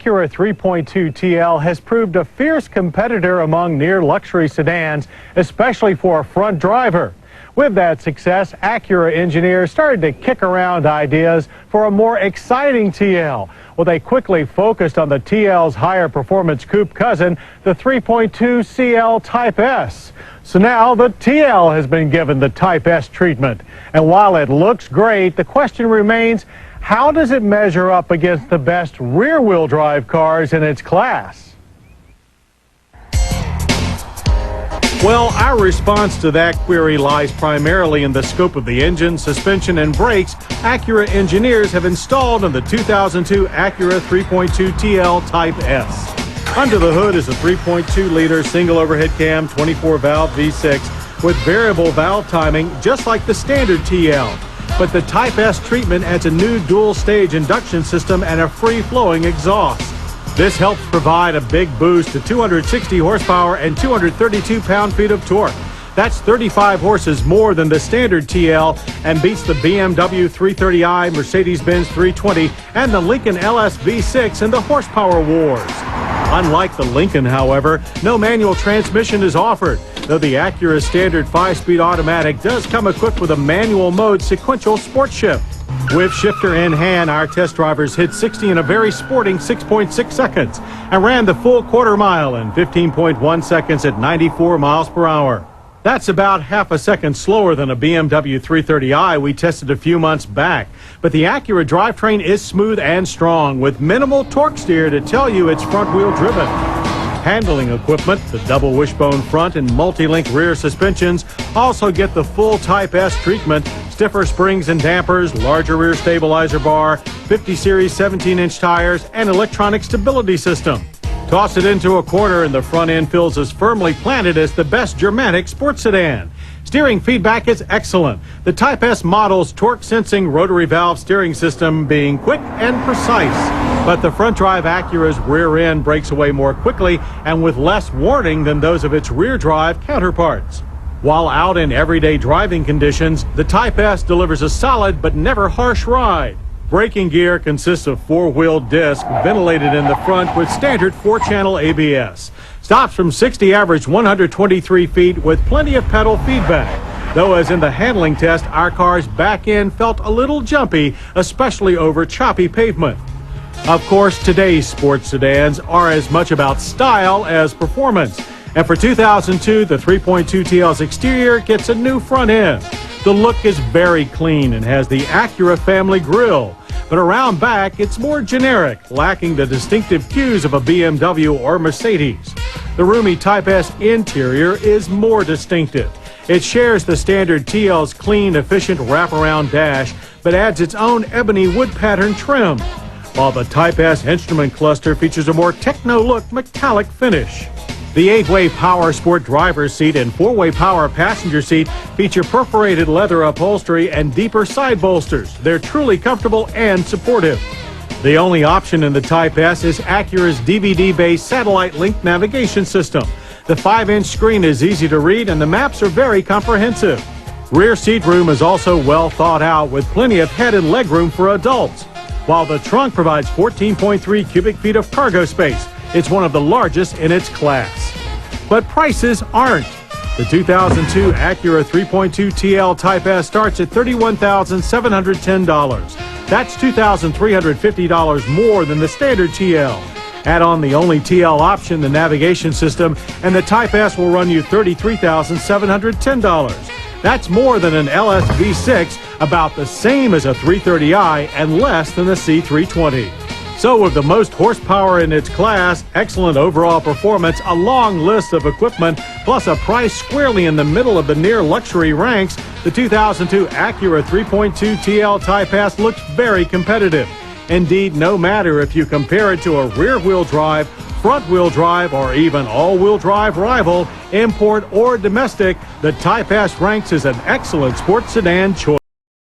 Acura 3.2TL has proved a fierce competitor among near-luxury sedans, especially for a front driver. With that success, Acura engineers started to kick around ideas for a more exciting TL. Well, they quickly focused on the TL's higher performance coupe cousin, the 3.2CL Type S. So now the TL has been given the Type S treatment. And while it looks great, the question remains, how does it measure up against the best rear-wheel drive cars in its class? Well, our response to that query lies primarily in the scope of the engine, suspension, and brakes Acura engineers have installed on the 2002 Acura 3.2TL Type S. Under the hood is a 3.2-liter single overhead cam 24-valve V6 with variable valve timing, just like the standard TL. But the Type S treatment adds a new dual-stage induction system and a free-flowing exhaust. This helps provide a big boost to 260 horsepower and 232 pound-feet of torque. That's 35 horses more than the standard TL and beats the BMW 330i, Mercedes-Benz 320, and the Lincoln LS V6 in the horsepower wars. Unlike the Lincoln, however, no manual transmission is offered, though the Acura standard 5-speed automatic does come equipped with a manual mode sequential sport shift. With shifter in hand, our test drivers hit 60 in a very sporting 6.6 seconds and ran the full quarter mile in 15.1 seconds at 94 miles per hour. That's about half a second slower than a BMW 330i we tested a few months back. But the Acura drivetrain is smooth and strong with minimal torque steer to tell you it's front-wheel driven. Handling equipment, the double wishbone front and multi-link rear suspensions also get the full Type S treatment, stiffer springs and dampers, larger rear stabilizer bar, 50 series 17-inch tires, and electronic stability system. Toss it into a corner and the front end feels as firmly planted as the best Germanic sports sedan. Steering feedback is excellent. The Type S model's torque-sensing rotary valve steering system being quick and precise. But the front-drive Acura's rear end breaks away more quickly and with less warning than those of its rear-drive counterparts. While out in everyday driving conditions, the Type S delivers a solid but never harsh ride. Braking gear consists of four-wheel disc ventilated in the front with standard 4-channel ABS. Stops from 60 average 123 feet with plenty of pedal feedback. Though as in the handling test, our car's back end felt a little jumpy, especially over choppy pavement. Of course, today's sports sedans are as much about style as performance. And for 2002, the 3.2TL's exterior gets a new front end. The look is very clean and has the Acura family grille. But around back, it's more generic, lacking the distinctive cues of a BMW or Mercedes. The roomy Type S interior is more distinctive. It shares the standard TL's clean, efficient wraparound dash, but adds its own ebony wood pattern trim, while the Type S instrument cluster features a more techno-look metallic finish. The 8-way power sport driver's seat and 4-way power passenger seat feature perforated leather upholstery and deeper side bolsters. They're truly comfortable and supportive. The only option in the Type S is Acura's DVD-based satellite link navigation system. The 5-inch screen is easy to read and the maps are very comprehensive. Rear seat room is also well thought out with plenty of head and leg room for adults, while the trunk provides 14.3 cubic feet of cargo space. It's one of the largest in its class. But prices aren't. The 2002 Acura 3.2TL Type S starts at $31,710. That's $2,350 more than the standard TL. Add on the only TL option, the navigation system, and the Type S will run you $33,710. That's more than an LS V6, about the same as a 330i, and less than the C320. So with the most horsepower in its class, excellent overall performance, a long list of equipment, plus a price squarely in the middle of the near-luxury ranks, the 2002 Acura 3.2TL Type S looks very competitive. Indeed, no matter if you compare it to a rear-wheel drive, front-wheel drive, or even all-wheel drive rival, import or domestic, the Type S ranks as an excellent sports sedan choice.